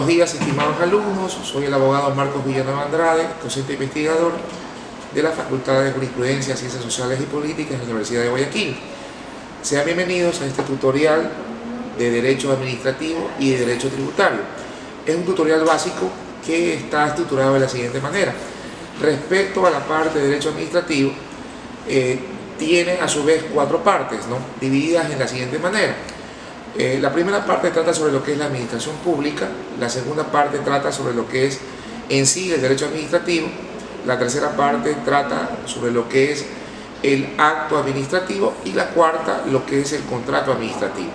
días, estimados alumnos. Soy el abogado Marcos Villanueva Andrade, docente investigador de la Facultad de Jurisprudencia, Ciencias Sociales y Políticas de la Universidad de Guayaquil. Sean bienvenidos a este tutorial de Derecho Administrativo y de Derecho Tributario. Es un tutorial básico que está estructurado de la siguiente manera. Respecto a la parte de Derecho Administrativo, tiene a su vez 4 partes, ¿no?, divididas en la siguiente manera. La primera parte trata sobre lo que es la administración pública, la segunda parte trata sobre lo que es en sí el derecho administrativo, la tercera parte trata sobre lo que es el acto administrativo y la cuarta lo que es el contrato administrativo.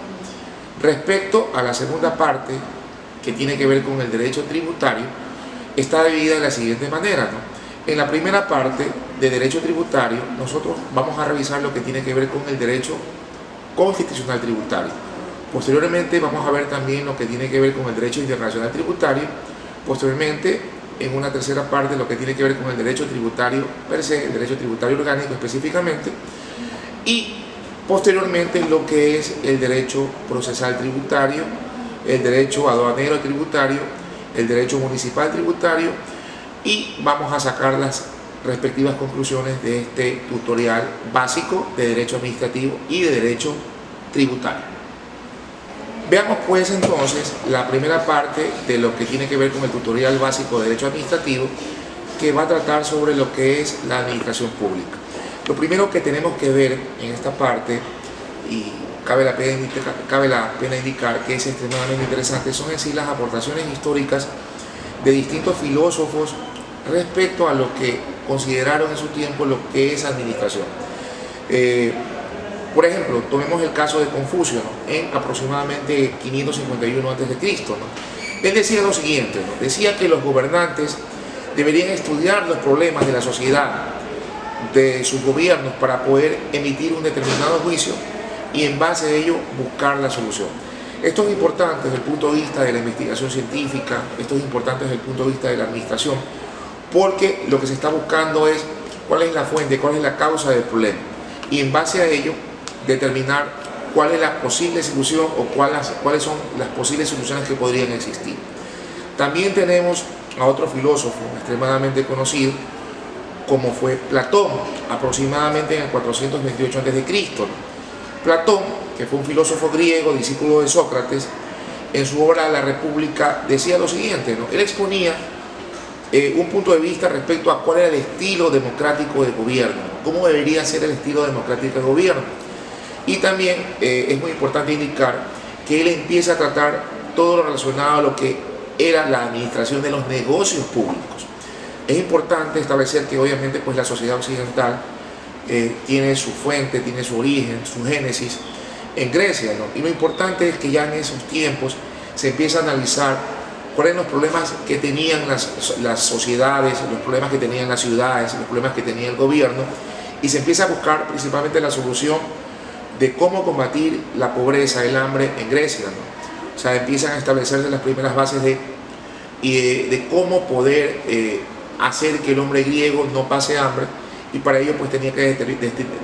Respecto a la segunda parte, que tiene que ver con el derecho tributario, está dividida de la siguiente manera, ¿no? En la primera parte de derecho tributario, nosotros vamos a revisar lo que tiene que ver con el derecho constitucional tributario. Posteriormente vamos a ver también lo que tiene que ver con el derecho internacional tributario. Posteriormente, en una tercera parte, lo que tiene que ver con el derecho tributario per se, el derecho tributario orgánico específicamente. Y posteriormente lo que es el derecho procesal tributario, el derecho aduanero tributario, el derecho municipal tributario, y vamos a sacar las respectivas conclusiones de este tutorial básico de derecho administrativo y de derecho tributario. Veamos pues entonces la primera parte de lo que tiene que ver con el tutorial básico de derecho administrativo, que va a tratar sobre lo que es la administración pública. Lo primero que tenemos que ver en esta parte, y cabe la pena indicar que es extremadamente interesante, son en sí las aportaciones históricas de distintos filósofos respecto a lo que consideraron en su tiempo lo que es administración. Por ejemplo, tomemos el caso de Confucio, ¿no?, en aproximadamente 551 a.C., ¿no? Él decía lo siguiente, ¿no? Decía que los gobernantes deberían estudiar los problemas de la sociedad, de sus gobiernos, para poder emitir un determinado juicio y en base a ello buscar la solución. Esto es importante desde el punto de vista de la investigación científica, esto es importante desde el punto de vista de la administración, porque lo que se está buscando es cuál es la fuente, cuál es la causa del problema, y en base a ello determinar cuál es la posible solución o cuáles son las posibles soluciones que podrían existir. También tenemos a otro filósofo extremadamente conocido, como fue Platón, aproximadamente en el 428 a.C., ¿no? Platón, que fue un filósofo griego, discípulo de Sócrates, en su obra La República decía lo siguiente, ¿no? Él exponía un punto de vista respecto a cuál era el estilo democrático de gobierno, cómo debería ser el estilo democrático de gobierno. Y también es muy importante indicar que él empieza a tratar todo lo relacionado a lo que era la administración de los negocios públicos. Es importante establecer que obviamente pues la sociedad occidental tiene su fuente, tiene su origen, su génesis en Grecia, ¿no? Y lo importante es que ya en esos tiempos se empieza a analizar cuáles eran los problemas que tenían las sociedades, los problemas que tenían las ciudades, los problemas que tenía el gobierno, y se empieza a buscar principalmente la solución de cómo combatir la pobreza, el hambre en Grecia, ¿no? O sea, empiezan a establecerse las primeras bases de cómo poder hacer que el hombre griego no pase hambre, y para ello pues tenía que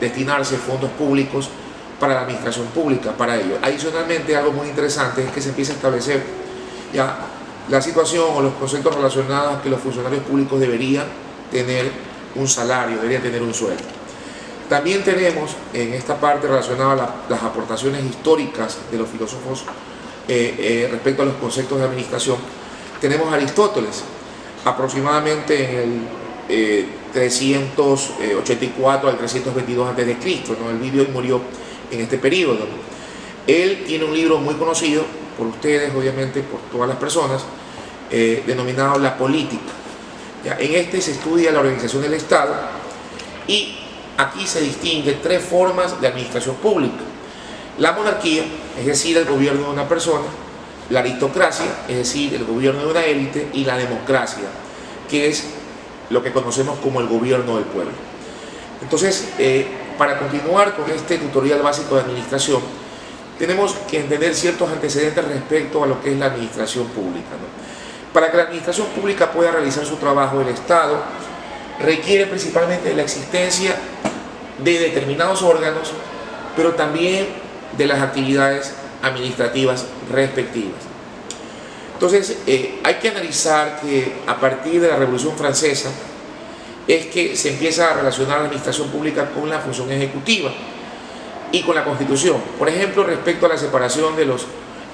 destinarse fondos públicos para la administración pública para ello. Adicionalmente, algo muy interesante es que se empieza a establecer ya la situación o los conceptos relacionados a que los funcionarios públicos deberían tener un salario, deberían tener un sueldo. También tenemos en esta parte relacionada a las aportaciones históricas de los filósofos respecto a los conceptos de administración. Tenemos a Aristóteles, aproximadamente en el 384 al 322 a.C., ¿no? Él vivió y murió en este periodo. Él tiene un libro muy conocido por ustedes, obviamente por todas las personas, denominado La Política. ¿Ya? En este se estudia la organización del Estado, y aquí se distinguen 3 formas de administración pública: la monarquía, es decir, el gobierno de una persona; la aristocracia, es decir, el gobierno de una élite; y la democracia, que es lo que conocemos como el gobierno del pueblo. Entonces, para continuar con este tutorial básico de administración, tenemos que entender ciertos antecedentes respecto a lo que es la administración pública, ¿no? Para que la administración pública pueda realizar su trabajo, el Estado requiere principalmente la existencia de determinados órganos, pero también de las actividades administrativas respectivas. Entonces, hay que analizar que a partir de la Revolución Francesa es que se empieza a relacionar la administración pública con la función ejecutiva y con la Constitución. Por ejemplo, respecto a la separación de los,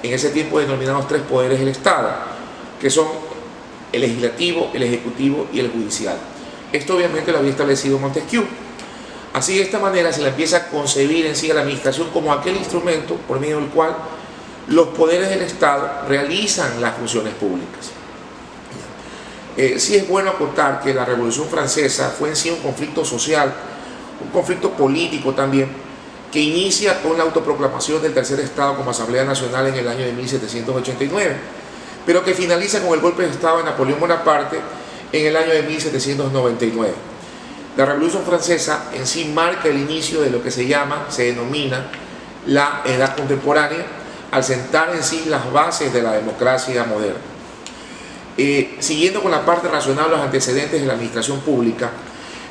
en ese tiempo denominados tres poderes del Estado, que son el legislativo, el ejecutivo y el judicial. Esto obviamente lo había establecido Montesquieu. Así, de esta manera se le empieza a concebir en sí a la administración como aquel instrumento por medio del cual los poderes del Estado realizan las funciones públicas. Sí es bueno acotar que la Revolución Francesa fue en sí un conflicto social, un conflicto político también, que inicia con la autoproclamación del tercer Estado como Asamblea Nacional en el año de 1789, pero que finaliza con el golpe de Estado de Napoleón Bonaparte en el año de 1799. La Revolución Francesa en sí marca el inicio de lo que se denomina la Edad Contemporánea, al sentar en sí las bases de la democracia moderna. Siguiendo con la parte racional, los antecedentes de la administración pública,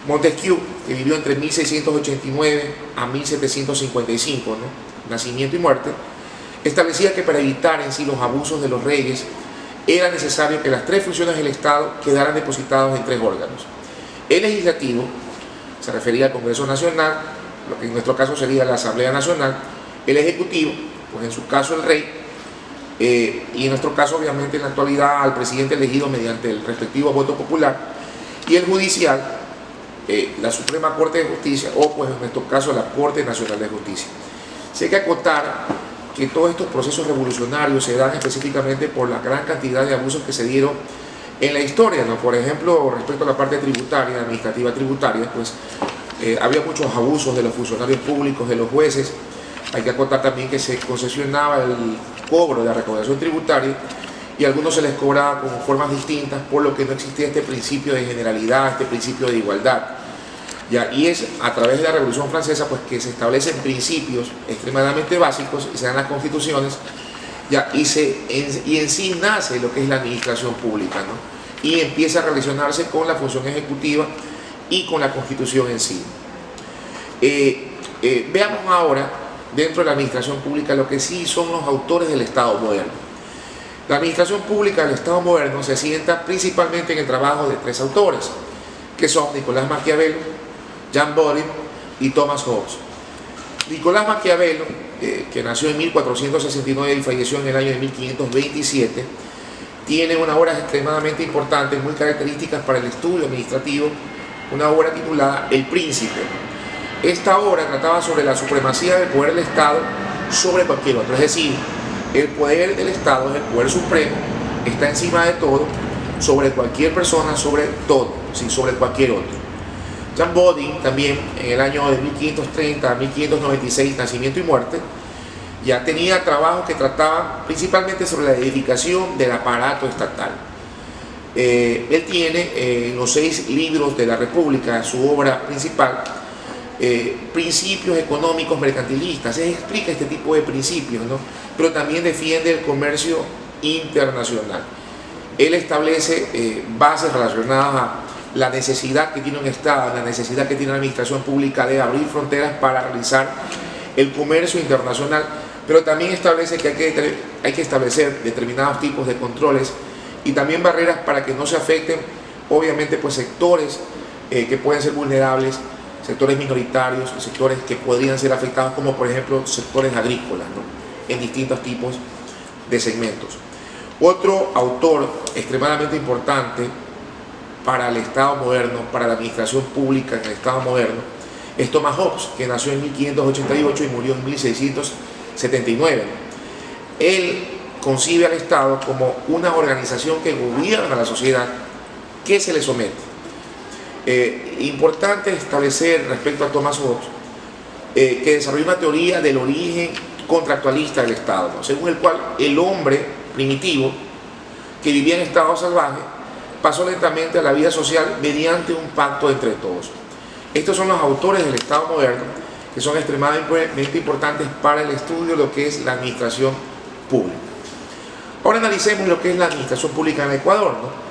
Montesquieu, que vivió entre 1689 a 1755, ¿no?, nacimiento y muerte, establecía que para evitar en sí los abusos de los reyes era necesario que las tres funciones del Estado quedaran depositadas en tres órganos. El legislativo se refería al Congreso Nacional, lo que en nuestro caso sería la Asamblea Nacional; el ejecutivo, pues en su caso el rey, y en nuestro caso obviamente en la actualidad al presidente elegido mediante el respectivo voto popular; y el judicial, la Suprema Corte de Justicia, o pues en nuestro caso la Corte Nacional de Justicia. Sí hay que acotar que todos estos procesos revolucionarios se dan específicamente por la gran cantidad de abusos que se dieron en la historia, ¿no? Por ejemplo, respecto a la parte tributaria, administrativa tributaria, pues había muchos abusos de los funcionarios públicos, de los jueces. Hay que acotar también que se concesionaba el cobro de la recaudación tributaria y a algunos se les cobraba con formas distintas, por lo que no existía este principio de generalidad, este principio de igualdad. ¿Ya? Y es a través de la Revolución Francesa pues, que se establecen principios extremadamente básicos y se dan las constituciones, ¿ya? Y en sí nace lo que es la administración pública, ¿no? Y empieza a relacionarse con la función ejecutiva y con la Constitución en sí. Veamos ahora, dentro de la administración pública, lo que sí son los autores del Estado moderno. La administración pública del Estado moderno se asienta principalmente en el trabajo de tres autores, que son Nicolás Maquiavelo, Jean Bodin y Thomas Hobbes. Nicolás Maquiavelo, que nació en 1469 y falleció en el año de 1527, tiene una obra extremadamente importante, muy características para el estudio administrativo, una obra titulada El Príncipe. Esta obra trataba sobre la supremacía del poder del Estado sobre cualquier otro, es decir, el poder del Estado es el poder supremo, está encima de todo, sobre cualquier persona, sobre todo, sí, sobre cualquier otro. Jean Bodin también, en el año de 1530 a 1596, nacimiento y muerte, ya tenía trabajos que trataban principalmente sobre la edificación del aparato estatal. Él tiene en los 6 libros de la República, su obra principal, principios económicos mercantilistas. Él explica este tipo de principios, ¿no? Pero también defiende el comercio internacional. Él establece bases relacionadas a la necesidad que tiene un Estado, la necesidad que tiene la administración pública de abrir fronteras para realizar el comercio internacional, pero también establece que hay que establecer determinados tipos de controles y también barreras para que no se afecten, obviamente, pues sectores que pueden ser vulnerables, sectores minoritarios, sectores que podrían ser afectados, como por ejemplo sectores agrícolas, ¿no?, en distintos tipos de segmentos. Otro autor extremadamente importante para el Estado moderno, para la administración pública en el Estado moderno, es Thomas Hobbes, que nació en 1588 y murió en 1679. Él concibe al Estado como una organización que gobierna a la sociedad que se le somete. Importante establecer respecto a Thomas Hobbes que desarrolló una teoría del origen contractualista del Estado, ¿no?, según el cual el hombre primitivo que vivía en estado salvaje pasó lentamente a la vida social mediante un pacto entre todos. Estos son los autores del Estado moderno, que son extremadamente importantes para el estudio de lo que es la administración pública. Ahora analicemos lo que es la administración pública en Ecuador, ¿no?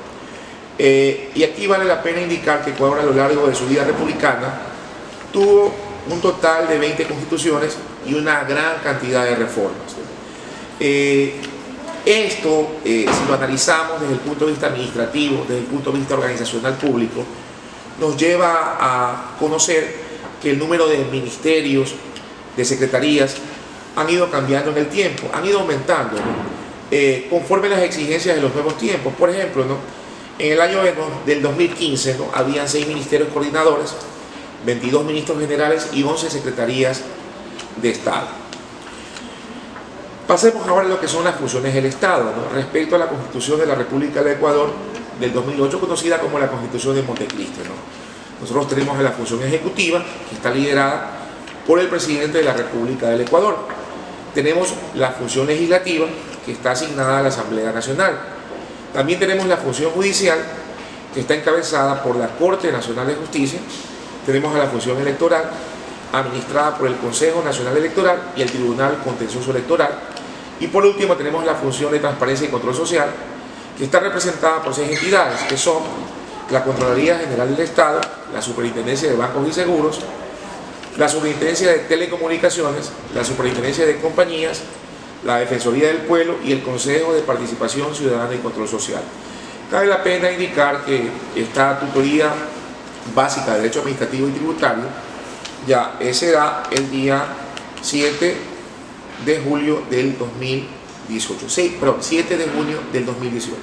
Y aquí vale la pena indicar que Ecuador, a lo largo de su vida republicana, tuvo un total de 20 constituciones y una gran cantidad de reformas. Esto, si lo analizamos desde el punto de vista administrativo, desde el punto de vista organizacional público, nos lleva a conocer que el número de ministerios, de secretarías, han ido cambiando en el tiempo, han ido aumentando, ¿no? Conforme las exigencias de los nuevos tiempos. Por ejemplo, ¿no? En el año del 2015, ¿no? Habían 6 ministerios coordinadores, 22 ministros generales y 11 secretarías de Estado. Pasemos ahora a lo que son las funciones del Estado, ¿no? Respecto a la Constitución de la República del Ecuador del 2008, conocida como la Constitución de Montecristo, ¿no? Nosotros tenemos la función ejecutiva, que está liderada por el presidente de la República del Ecuador. Tenemos la función legislativa, que está asignada a la Asamblea Nacional. También tenemos la función judicial, que está encabezada por la Corte Nacional de Justicia. Tenemos a la función electoral, administrada por el Consejo Nacional Electoral y el Tribunal Contencioso Electoral. Y por último tenemos la función de transparencia y control social, que está representada por 6 entidades, que son la Contraloría General del Estado, la Superintendencia de Bancos y Seguros, la Superintendencia de Telecomunicaciones, la Superintendencia de Compañías, la Defensoría del Pueblo y el Consejo de Participación Ciudadana y Control Social. Cabe la pena indicar que esta tutoría básica de Derecho Administrativo y Tributario ya se da el día 7 de julio del 2018. 7 de junio del 2018.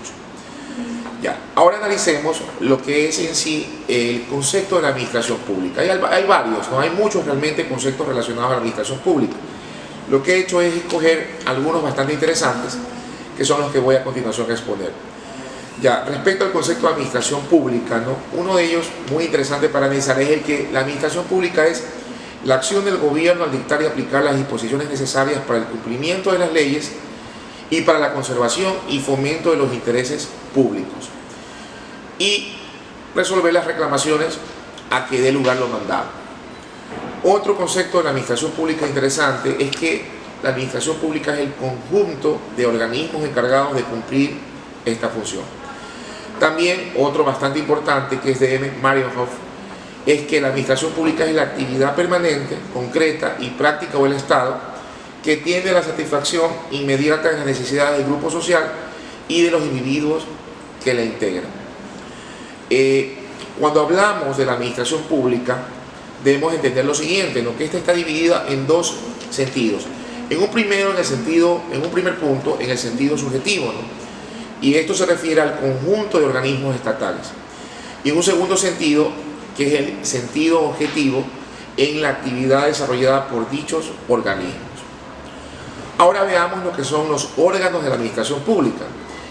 Ya, ahora analicemos lo que es en sí el concepto de la administración pública. Hay varios, ¿no? Hay muchos realmente conceptos relacionados a la administración pública. Lo que he hecho es escoger algunos bastante interesantes, que son los que voy a continuación a exponer. Ya, respecto al concepto de administración pública, ¿no? Uno de ellos muy interesante para analizar es el que la administración pública es la acción del gobierno al dictar y aplicar las disposiciones necesarias para el cumplimiento de las leyes y para la conservación y fomento de los intereses públicos, y resolver las reclamaciones a que dé lugar lo mandado. Otro concepto de la administración pública interesante es que la administración pública es el conjunto de organismos encargados de cumplir esta función. También otro bastante importante, que es de M. Marienhoff, es que la administración pública es la actividad permanente, concreta y práctica del Estado que tiende a la satisfacción inmediata de las necesidades del grupo social y de los individuos que la integran. Cuando hablamos de la administración pública, debemos entender lo siguiente, ¿no? Que esta está dividida en 2 sentidos. En un primer punto, en el sentido subjetivo, ¿no? Y esto se refiere al conjunto de organismos estatales. Y en un segundo sentido, que es el sentido objetivo, en la actividad desarrollada por dichos organismos. Ahora veamos lo que son los órganos de la administración pública,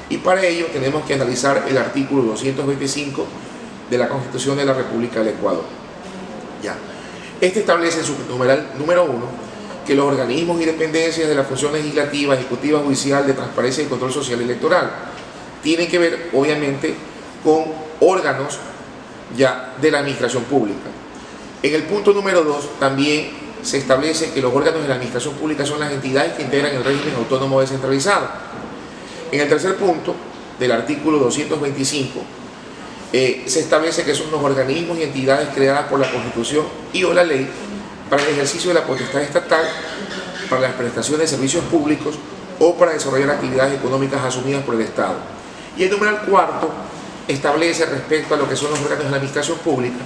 y para ello tenemos que analizar el artículo 225 de la Constitución de la República del Ecuador. Ya. Este establece en su numeral número 1 que los organismos y dependencias de la función legislativa, ejecutiva, judicial, de transparencia y control social y electoral tienen que ver obviamente con órganos ya de la administración pública. En el punto número 2 también se establece que los órganos de la administración pública son las entidades que integran el régimen autónomo descentralizado. En el tercer punto del artículo 225 se establece que son los organismos y entidades creadas por la Constitución y o la ley para el ejercicio de la potestad estatal, para la prestación de servicios públicos o para desarrollar actividades económicas asumidas por el Estado. Y el numeral 4 establece respecto a lo que son los órganos de la administración pública,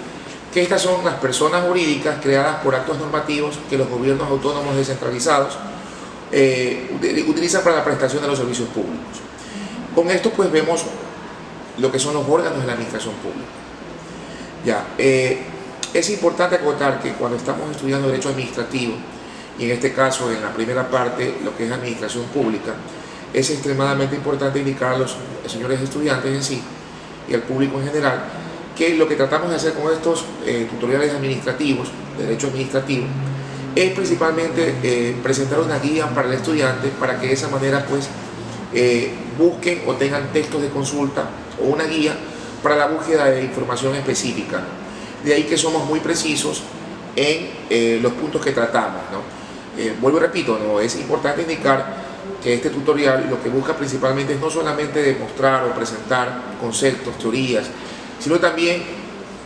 que estas son las personas jurídicas creadas por actos normativos que los gobiernos autónomos descentralizados utilizan para la prestación de los servicios públicos. Con esto pues vemos lo que son los órganos de la administración pública. Ya, es importante acotar que cuando estamos estudiando derecho administrativo, y en este caso en la primera parte lo que es administración pública, es extremadamente importante indicar a los señores estudiantes en sí y al público en general que lo que tratamos de hacer con estos tutoriales administrativos, de derecho administrativo, es principalmente presentar una guía para el estudiante para que de esa manera pues busquen o tengan textos de consulta o una guía para la búsqueda de información específica. De ahí que somos muy precisos en los puntos que tratamos, ¿no? Vuelvo y repito, ¿no? Es importante indicar que este tutorial lo que busca principalmente es no solamente demostrar o presentar conceptos, teorías, sino también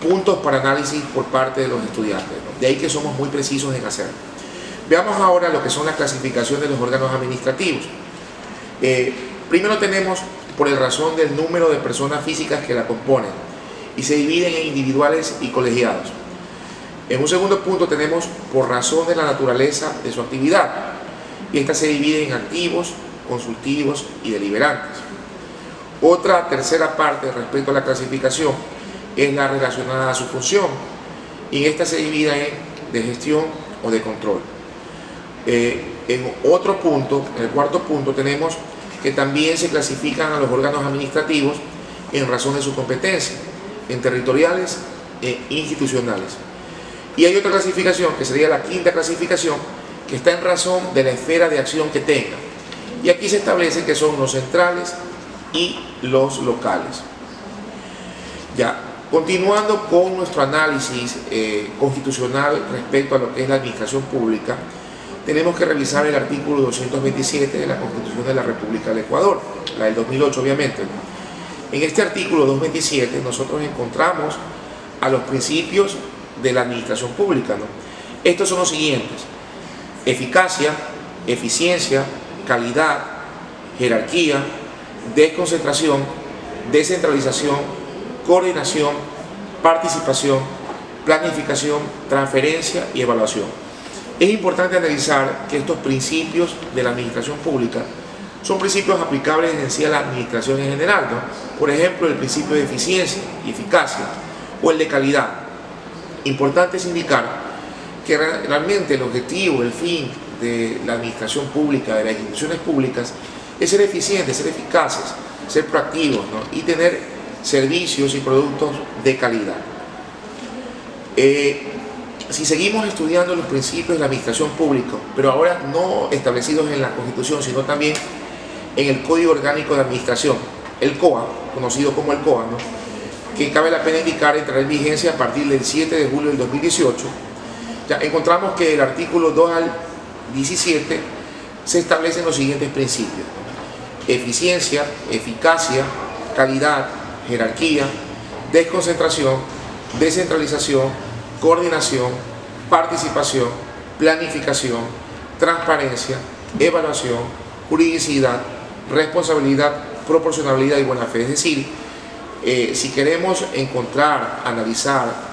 puntos para análisis por parte de los estudiantes, ¿no? De ahí que somos muy precisos en hacerlo. Veamos ahora lo que son la clasificación de los órganos administrativos. Primero tenemos por la razón del número de personas físicas que la componen y se dividen en individuales y colegiados. En un segundo punto tenemos por razón de la naturaleza de su actividad, y esta se divide en activos, consultivos y deliberantes. Otra tercera parte respecto a la clasificación es la relacionada a su función, y esta se divide en de gestión o de control. En otro punto, en el cuarto punto, tenemos que también se clasifican a los órganos administrativos en razón de su competencia, en territoriales e institucionales. Y hay otra clasificación, que sería la quinta clasificación, que está en razón de la esfera de acción que tenga. Y aquí se establece que son los centrales y los locales. Ya, continuando con nuestro análisis constitucional respecto a lo que es la administración pública, tenemos que revisar el artículo 227 de la Constitución de la República del Ecuador, la del 2008 obviamente. En este artículo 227 nosotros encontramos a los principios de la administración pública, ¿no? Estos son los siguientes: eficacia, eficiencia, calidad, jerarquía, desconcentración, descentralización, coordinación, participación, planificación, transferencia y evaluación. Es importante analizar que estos principios de la administración pública son principios aplicables en sí a la administración en general, ¿no? Por ejemplo, el principio de eficiencia y eficacia o el de calidad. Importante es indicar que realmente el objetivo, el fin de la administración pública, de las instituciones públicas, es ser eficientes, ser eficaces, ser proactivos, ¿no? Y tener servicios y productos de calidad. Si seguimos estudiando los principios de la administración pública, pero ahora no establecidos en la Constitución, sino también en el Código Orgánico de Administración, el COA, conocido como el COA, ¿no? Que cabe la pena indicar entrará en vigencia a partir del 7 de julio del 2018, ya encontramos que el artículo 2 al 17 se establecen los siguientes principios: eficiencia, eficacia, calidad, jerarquía, desconcentración, descentralización, coordinación, participación, planificación, transparencia, evaluación, juridicidad, responsabilidad, proporcionalidad y buena fe. Es decir, si queremos encontrar, analizar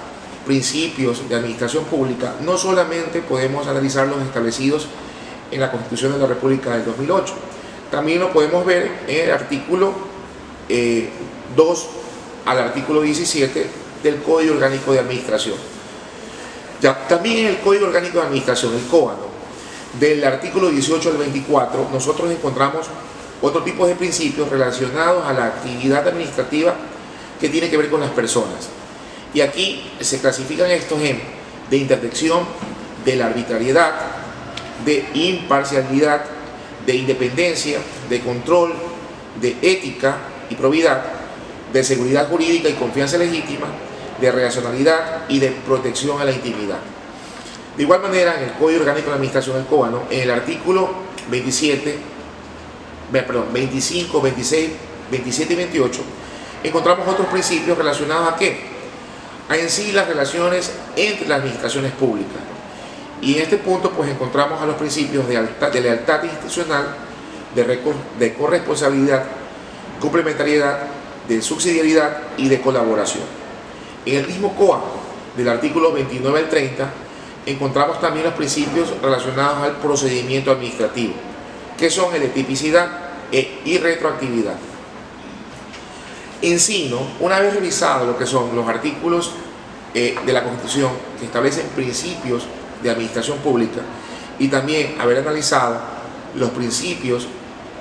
principios de administración pública, no solamente podemos analizar los establecidos en la Constitución de la República del 2008, también lo podemos ver en el artículo 2 al artículo 17 del Código Orgánico de Administración. Ya, también en el Código Orgánico de Administración, el COA, ¿no? Del artículo 18 al 24, nosotros encontramos otro tipo de principios relacionados a la actividad administrativa que tiene que ver con las personas. Y aquí se clasifican estos en de interdicción, de la arbitrariedad, de imparcialidad, de independencia, de control, de ética y probidad, de seguridad jurídica y confianza legítima, de racionalidad y de protección a la intimidad. De igual manera, en el Código Orgánico de la Administración del COA, ¿no? En el artículo 25, 26, 27 y 28, encontramos otros principios relacionados a ¿qué? A en sí las relaciones entre las administraciones públicas, ¿no? Y en este punto pues encontramos a los principios de lealtad institucional, de corresponsabilidad, complementariedad, de subsidiariedad y de colaboración. En el mismo COA, del artículo 29 al 30, encontramos también los principios relacionados al procedimiento administrativo, que son el de tipicidad y retroactividad. En sí, ¿no? Una vez revisado lo que son los artículos de la Constitución que establecen principios de administración pública y también haber analizado los principios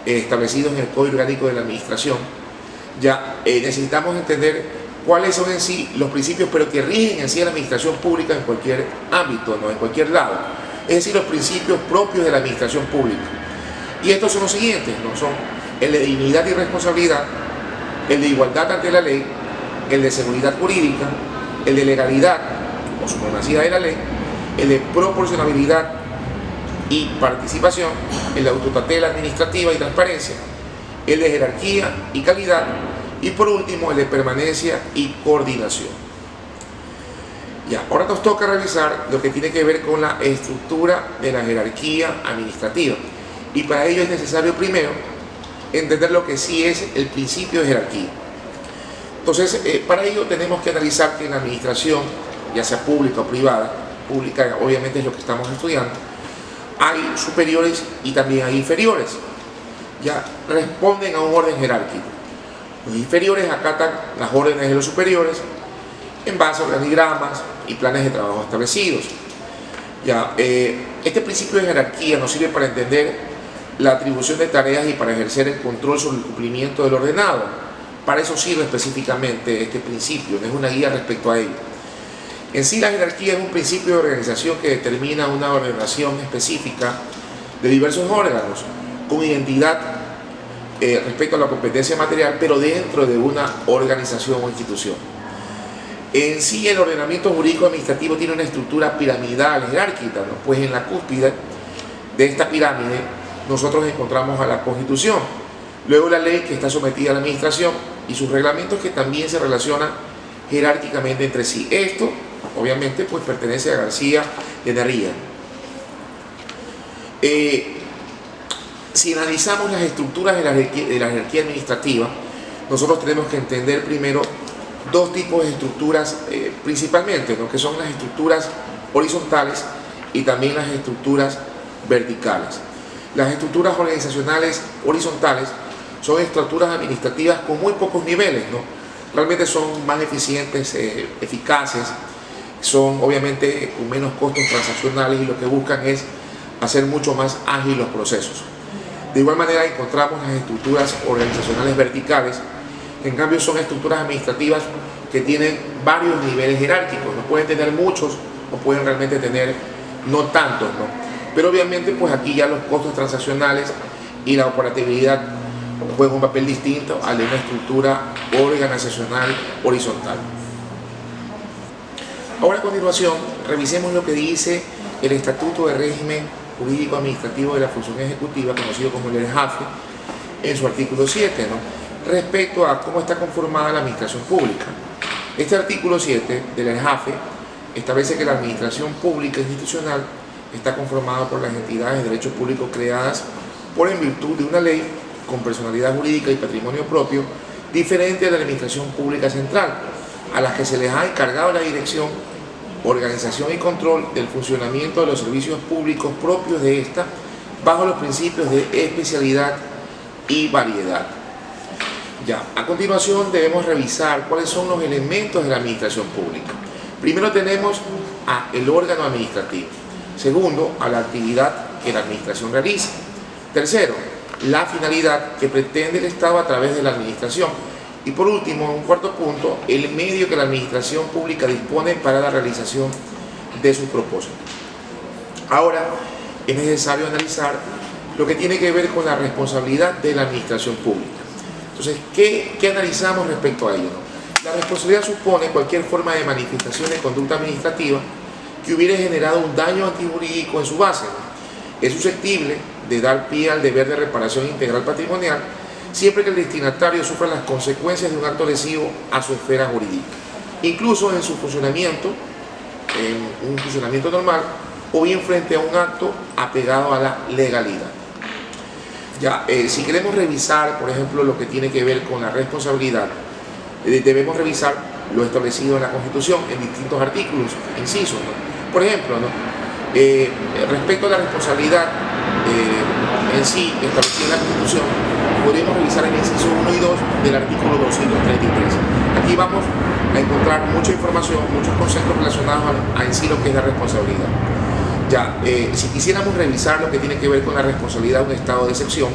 establecidos en el Código Orgánico de la Administración, ya necesitamos entender cuáles son en sí los principios, pero que rigen en sí a la administración pública en cualquier ámbito, ¿no? En cualquier lado. Es decir, los principios propios de la administración pública. Y estos son los siguientes, ¿no? Son el de dignidad y responsabilidad, el de igualdad ante la ley, el de seguridad jurídica, el de legalidad o supremacía de la ley, el de proporcionabilidad y participación, el de autotutela administrativa y transparencia, el de jerarquía y calidad, y por último el de permanencia y coordinación. Ya, ahora nos toca revisar lo que tiene que ver con la estructura de la jerarquía administrativa, y para ello es necesario primero entender lo que sí es el principio de jerarquía. Entonces, para ello tenemos que analizar que en la administración, ya sea pública o privada, pública obviamente es lo que estamos estudiando, hay superiores y también hay inferiores. Ya responden a un orden jerárquico. Los inferiores acatan las órdenes de los superiores en base a organigramas y planes de trabajo establecidos. Ya, este principio de jerarquía nos sirve para entender la atribución de tareas y para ejercer el control sobre el cumplimiento del ordenado. Para eso sirve específicamente este principio, no es una guía respecto a ello. En sí, la jerarquía es un principio de organización que determina una ordenación específica de diversos órganos con identidad respecto a la competencia material, pero dentro de una organización o institución. En sí, el ordenamiento jurídico administrativo tiene una estructura piramidal jerárquica, ¿no? Pues en la cúspide de esta pirámide nosotros encontramos a la Constitución, luego la ley que está sometida a la administración y sus reglamentos que también se relacionan jerárquicamente entre sí. Esto, obviamente, pues pertenece a García de Narría. Si analizamos las estructuras de la jerarquía administrativa, nosotros tenemos que entender primero dos tipos de estructuras principalmente, ¿no? Que son las estructuras horizontales y también las estructuras verticales. Las estructuras organizacionales horizontales son estructuras administrativas con muy pocos niveles, ¿no? Realmente son más eficientes, eficaces, son obviamente con menos costos transaccionales y lo que buscan es hacer mucho más ágiles los procesos. De igual manera encontramos las estructuras organizacionales verticales, que en cambio son estructuras administrativas que tienen varios niveles jerárquicos, no pueden tener muchos o pueden realmente tener no tantos, ¿no? Pero obviamente pues aquí ya los costos transaccionales y la operatividad juegan un papel distinto al de una estructura organizacional horizontal. Ahora a continuación revisemos lo que dice el Estatuto de Régimen Jurídico Administrativo de la Función Ejecutiva, conocido como el ERJAFE, en su artículo 7, ¿no? Respecto a cómo está conformada la administración pública. Este artículo 7 del ERJAFE establece que la administración pública institucional está conformada por las entidades de derecho público creadas por en virtud de una ley con personalidad jurídica y patrimonio propio diferente de la administración pública central, a las que se les ha encargado la dirección, organización y control del funcionamiento de los servicios públicos propios de esta bajo los principios de especialidad y variedad. Ya, a continuación debemos revisar cuáles son los elementos de la administración pública. Primero tenemos el órgano administrativo. Segundo, a la actividad que la administración realiza. Tercero, la finalidad que pretende el Estado a través de la administración. Y por último, un cuarto punto, el medio que la administración pública dispone para la realización de sus propósitos. Ahora, es necesario analizar lo que tiene que ver con la responsabilidad de la administración pública. Entonces, ¿qué analizamos respecto a ello? La responsabilidad supone cualquier forma de manifestación de conducta administrativa que hubiera generado un daño antijurídico en su base. Es susceptible de dar pie al deber de reparación integral patrimonial siempre que el destinatario sufra las consecuencias de un acto lesivo a su esfera jurídica, incluso en su funcionamiento, en un funcionamiento normal, o bien frente a un acto apegado a la legalidad. Ya, si queremos revisar, por ejemplo, lo que tiene que ver con la responsabilidad, debemos revisar lo establecido en la Constitución en distintos artículos, incisos, ¿no? Por ejemplo, ¿no? Respecto a la responsabilidad en sí establecida en la Constitución, podríamos revisar el inciso 1 y 2 del artículo 233. Aquí vamos a encontrar mucha información, muchos conceptos relacionados a en sí lo que es la responsabilidad. Ya, si quisiéramos revisar lo que tiene que ver con la responsabilidad de un estado de excepción,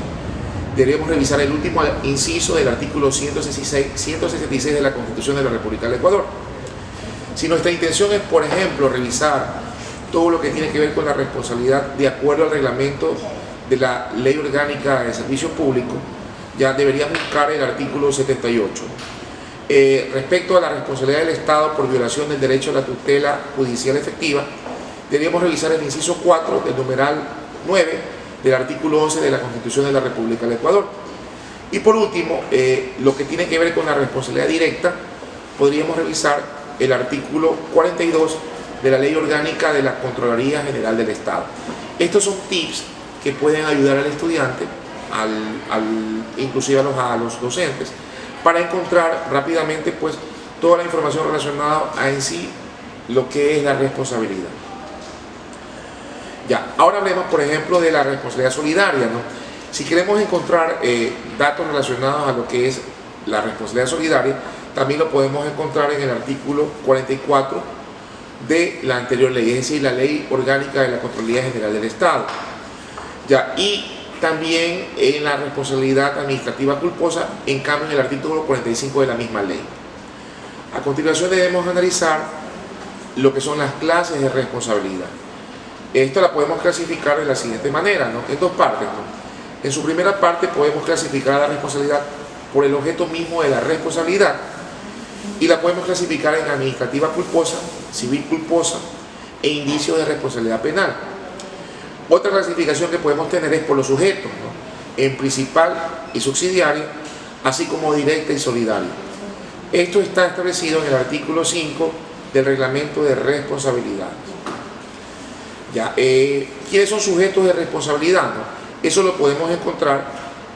deberíamos revisar el último inciso del artículo 166 de la Constitución de la República del Ecuador. Si nuestra intención es, por ejemplo, revisar todo lo que tiene que ver con la responsabilidad de acuerdo al reglamento de la Ley Orgánica de Servicio Público, ya deberíamos buscar el artículo 78. Respecto a la responsabilidad del Estado por violación del derecho a la tutela judicial efectiva, deberíamos revisar el inciso 4 del numeral 9 del artículo 11 de la Constitución de la República del Ecuador. Y por último, lo que tiene que ver con la responsabilidad directa, podríamos revisar el artículo 42 de la Ley Orgánica de la Contraloría General del Estado. Estos son tips que pueden ayudar al estudiante inclusive a los docentes, para encontrar rápidamente pues toda la información relacionada a en sí lo que es la responsabilidad. Ya, ahora hablemos por ejemplo de la responsabilidad solidaria, ¿no? Si queremos encontrar datos relacionados a lo que es la responsabilidad solidaria, también lo podemos encontrar en el artículo 44 de la anterior ley, es decir, la Ley Orgánica de la Contraloría General del Estado. Ya, y también en la responsabilidad administrativa culposa, en cambio en el artículo 45 de la misma ley. A continuación debemos analizar lo que son las clases de responsabilidad. Esto la podemos clasificar de la siguiente manera, ¿no? En dos partes, ¿no? En su primera parte podemos clasificar la responsabilidad por el objeto mismo de la responsabilidad y la podemos clasificar en administrativa culposa, civil culposa e indicios de responsabilidad penal. Otra clasificación que podemos tener es por los sujetos, ¿no? En principal y subsidiaria, así como directa y solidaria. Esto está establecido en el artículo 5 del reglamento de responsabilidades. Ya, ¿quiénes son sujetos de responsabilidad, no? Eso lo podemos encontrar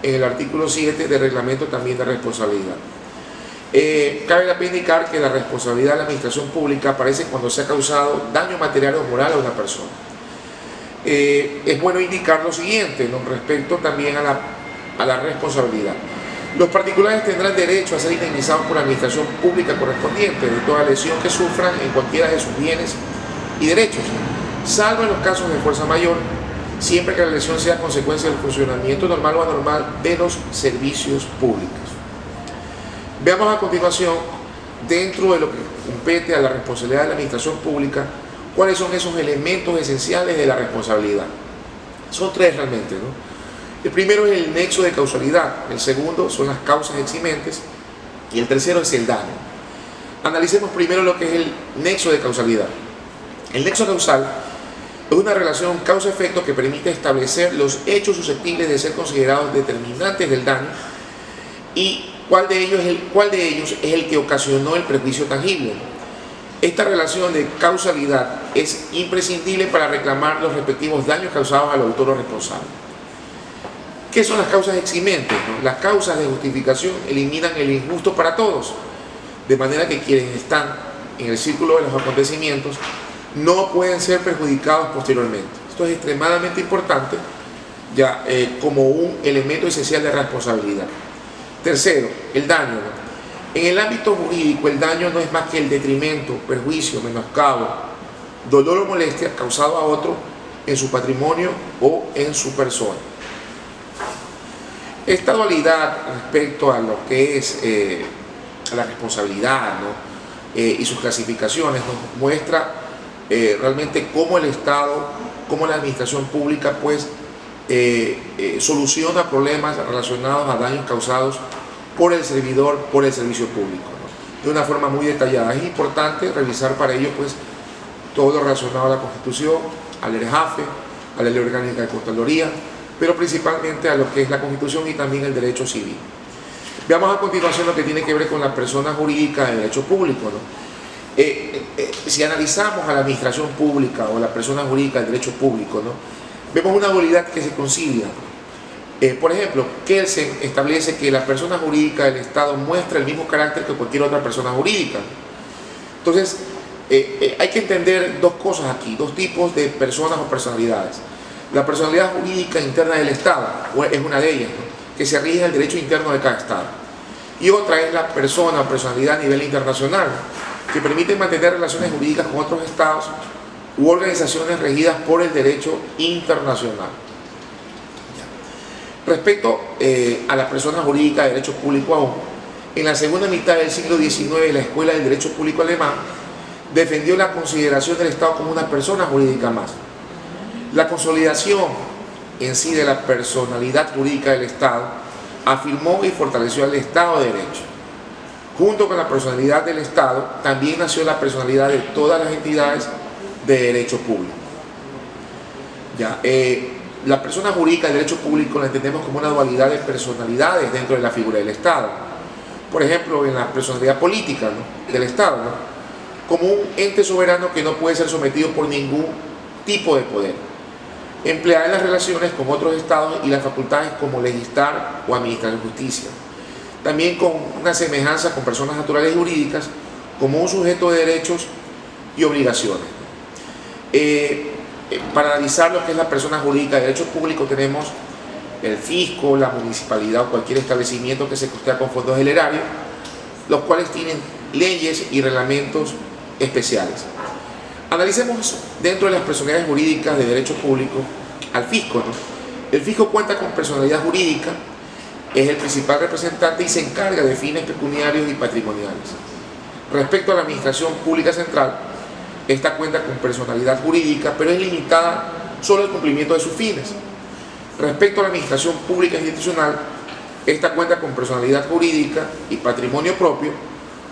en el artículo 7 del reglamento también de responsabilidad. Cabe la pena indicar que la responsabilidad de la administración pública aparece cuando se ha causado daño material o moral a una persona. Es bueno indicar lo siguiente, ¿no? Respecto también a la responsabilidad. Los particulares tendrán derecho a ser indemnizados por la administración pública correspondiente de toda lesión que sufran en cualquiera de sus bienes y derechos, salvo en los casos de fuerza mayor, siempre que la lesión sea consecuencia del funcionamiento normal o anormal de los servicios públicos. Veamos a continuación, dentro de lo que compete a la responsabilidad de la administración pública, cuáles son esos elementos esenciales de la responsabilidad. Son tres realmente, ¿no? El primero es el nexo de causalidad, el segundo son las causas eximentes y el tercero es el daño. Analicemos primero lo que es el nexo de causalidad. El nexo causal es una relación causa-efecto que permite establecer los hechos susceptibles de ser considerados determinantes del daño y cuál de ellos es el que ocasionó el perjuicio tangible. Esta relación de causalidad es imprescindible para reclamar los respectivos daños causados al autor o responsable. ¿Qué son las causas eximentes? Las causas de justificación eliminan el injusto para todos, de manera que quienes están en el círculo de los acontecimientos no pueden ser perjudicados posteriormente. Esto es extremadamente importante ya como un elemento esencial de responsabilidad. Tercero, el daño, ¿no? En el ámbito jurídico, el daño no es más que el detrimento, perjuicio, menoscabo, dolor o molestia causado a otro en su patrimonio o en su persona. Esta dualidad respecto a lo que es la responsabilidad, ¿no? Y sus clasificaciones nos muestra realmente cómo el Estado, cómo la administración pública pues soluciona problemas relacionados a daños causados por el servidor, por el servicio público, ¿no? De una forma muy detallada. Es importante revisar para ello pues todo lo relacionado a la Constitución, al EREJAFE, a la Ley Orgánica de Contraloría, pero principalmente a lo que es la Constitución y también el derecho civil. Veamos a continuación lo que tiene que ver con la persona jurídica de derecho público, ¿no? Si analizamos a la administración pública o a la persona jurídica del derecho público, ¿no? Vemos una dualidad que se concilia. Por ejemplo, Kelsen establece que la persona jurídica del Estado muestra el mismo carácter que cualquier otra persona jurídica. Entonces, hay que entender dos cosas aquí, dos tipos de personas o personalidades. La personalidad jurídica interna del Estado es una de ellas, ¿no? Que se rige en el derecho interno de cada Estado. Y otra es la persona o personalidad a nivel internacional, que permite mantener relaciones jurídicas con otros Estados u organizaciones regidas por el derecho internacional. Respecto a la persona jurídica de derecho público aún, en la segunda mitad del siglo XIX la Escuela del Derecho Público Alemán defendió la consideración del Estado como una persona jurídica más. La consolidación en sí de la personalidad jurídica del Estado afirmó y fortaleció al Estado de Derecho. Junto con la personalidad del Estado también nació la personalidad de todas las entidades de derecho público. Ya, la persona jurídica de derecho público la entendemos como una dualidad de personalidades dentro de la figura del Estado. Por ejemplo, en la personalidad política, ¿no? Del Estado, ¿no? Como un ente soberano que no puede ser sometido por ningún tipo de poder. empleada en las relaciones con otros estados y las facultades como legislar o administrar justicia. También con una semejanza con personas naturales y jurídicas como un sujeto de derechos y obligaciones. Para analizar lo que es la persona jurídica de derechos públicos tenemos el fisco, la municipalidad o cualquier establecimiento que se costea con fondos del erario, los cuales tienen leyes y reglamentos especiales. Analicemos dentro de las personalidades jurídicas de derecho público al fisco, ¿no? El fisco cuenta con personalidad jurídica, es el principal representante y se encarga de fines pecuniarios y patrimoniales. Respecto a la administración pública central, esta cuenta con personalidad jurídica, pero es limitada solo al cumplimiento de sus fines. Respecto a la administración pública institucional, esta cuenta con personalidad jurídica y patrimonio propio,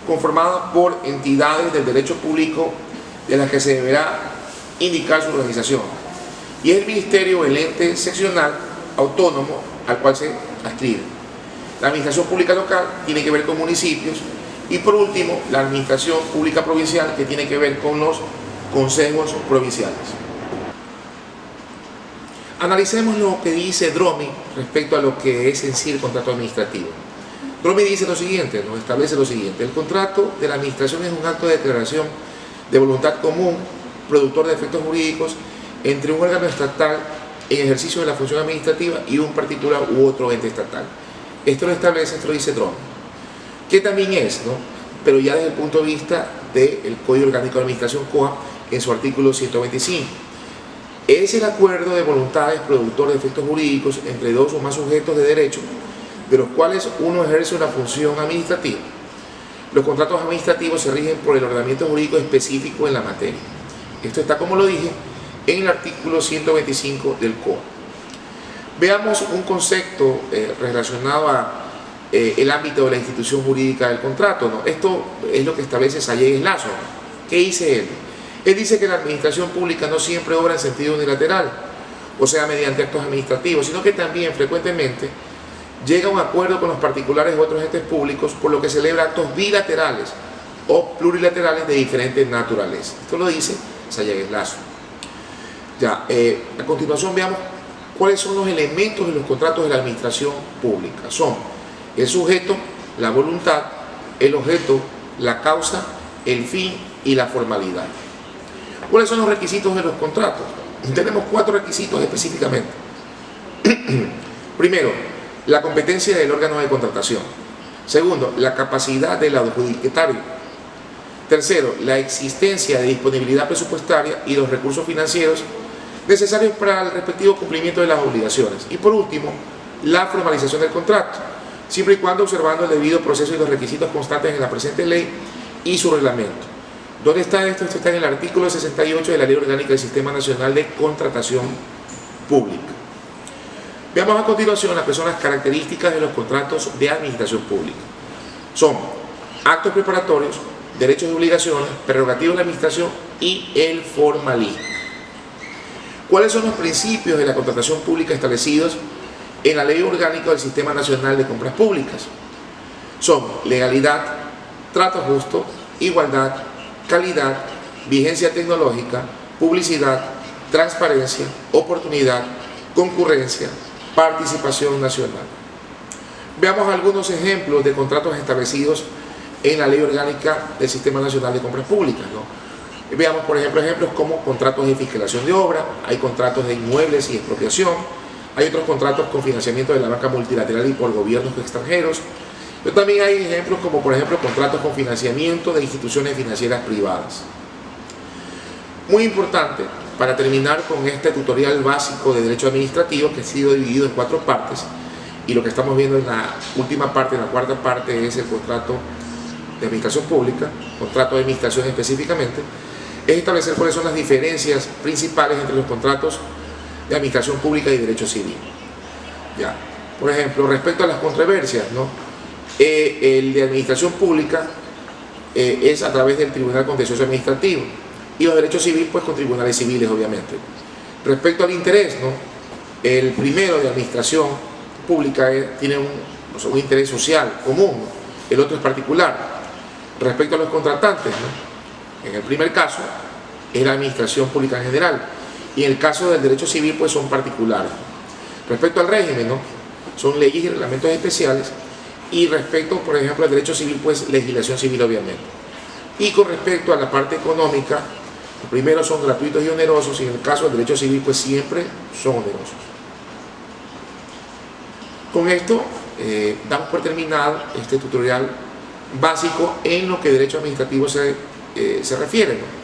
conformada por entidades del derecho público de las que se deberá indicar su organización. Y es el ministerio o el ente seccional autónomo al cual se adscribe. La administración pública local tiene que ver con municipios. Y por último, la administración pública provincial, que tiene que ver con los consejos provinciales. Analicemos lo que dice Dromi respecto a lo que es en sí el contrato administrativo. Dromi dice lo siguiente, nos establece lo siguiente: el contrato de la administración es un acto de declaración de voluntad común, productor de efectos jurídicos, entre un órgano estatal en ejercicio de la función administrativa y un particular u otro ente estatal. Esto lo establece, esto lo dice Dromi. ¿Qué también es, no? Pero ya desde el punto de vista del Código Orgánico de Administración COA, en su artículo 125. Es el acuerdo de voluntades productor de efectos jurídicos entre dos o más sujetos de derecho, de los cuales uno ejerce una función administrativa. Los contratos administrativos se rigen por el ordenamiento jurídico específico en la materia. Esto está, como lo dije, en el artículo 125 del COA. Veamos un concepto relacionado a el ámbito de la institución jurídica del contrato, ¿no? Esto es lo que establece Sallegues Lazo. ¿Qué dice él? Él dice que la administración pública no siempre obra en sentido unilateral, o sea, mediante actos administrativos, sino que también frecuentemente llega a un acuerdo con los particulares u otros entes públicos, por lo que celebra actos bilaterales o plurilaterales de diferente naturaleza. Esto lo dice Sallegues Lazo. Ya, a continuación veamos cuáles son los elementos de los contratos de la administración pública. Son el sujeto, la voluntad, el objeto, la causa, el fin y la formalidad. ¿Cuáles son los requisitos de los contratos? Tenemos 4 requisitos específicamente. Primero, la competencia del órgano de contratación. Segundo, la capacidad del adjudicatario. Tercero, la existencia de disponibilidad presupuestaria y los recursos financieros necesarios para el respectivo cumplimiento de las obligaciones. Y por último, la formalización del contrato, siempre y cuando observando el debido proceso y los requisitos constantes en la presente ley y su reglamento. ¿Dónde está esto? Esto está en el artículo 68 de la Ley Orgánica del Sistema Nacional de Contratación Pública. Veamos a continuación las personas características de los contratos de administración pública. Son actos preparatorios, derechos y obligaciones, prerrogativas de la administración y el formalismo. ¿Cuáles son los principios de la contratación pública establecidos en la Ley Orgánica del Sistema Nacional de Compras Públicas? Son legalidad, trato justo, igualdad, calidad, vigencia tecnológica, publicidad, transparencia, oportunidad, concurrencia, participación nacional. Veamos algunos ejemplos de contratos establecidos en la Ley Orgánica del Sistema Nacional de Compras Públicas, ¿no? Veamos, por ejemplo, ejemplos como contratos de fiscalización de obra, hay contratos de inmuebles y expropiación, hay otros contratos con financiamiento de la banca multilateral y por gobiernos extranjeros, pero también hay ejemplos como, por ejemplo, contratos con financiamiento de instituciones financieras privadas. Muy importante, para terminar con este tutorial básico de Derecho Administrativo, que ha sido dividido en 4 partes, y lo que estamos viendo en la última parte, en la cuarta parte, es el contrato de administración pública, contrato de administración específicamente, es establecer cuáles son las diferencias principales entre los contratos de administración pública y derecho civil. Ya. Por ejemplo, respecto a las controversias, ¿no? El de administración pública es a través del Tribunal Contencioso Administrativo y los derechos civiles pues con tribunales civiles, obviamente. Respecto al interés, ¿no? El primero de administración pública tiene un interés social común, ¿no? El otro es particular. Respecto a los contratantes, ¿no? En el primer caso es la administración pública en general Y en el caso del derecho civil, pues son particulares. Respecto al régimen, ¿no? Son leyes y reglamentos especiales. Y respecto, por ejemplo, al derecho civil, pues legislación civil, obviamente. Y con respecto a la parte económica, los primeros son gratuitos y onerosos, y en el caso del derecho civil, pues siempre son onerosos. Con esto, damos por terminado este tutorial básico en lo que derecho administrativo se refiere, ¿no?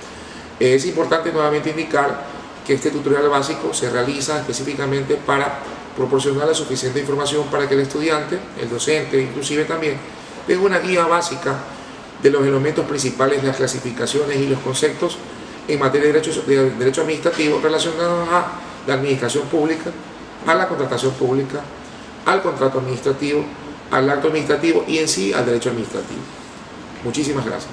Es importante nuevamente indicar que este tutorial básico se realiza específicamente para proporcionar la suficiente información para que el estudiante, el docente, inclusive también, tenga una guía básica de los elementos principales de las clasificaciones y los conceptos en materia de derecho administrativo relacionados a la administración pública, a la contratación pública, al contrato administrativo, al acto administrativo y en sí al derecho administrativo. Muchísimas gracias.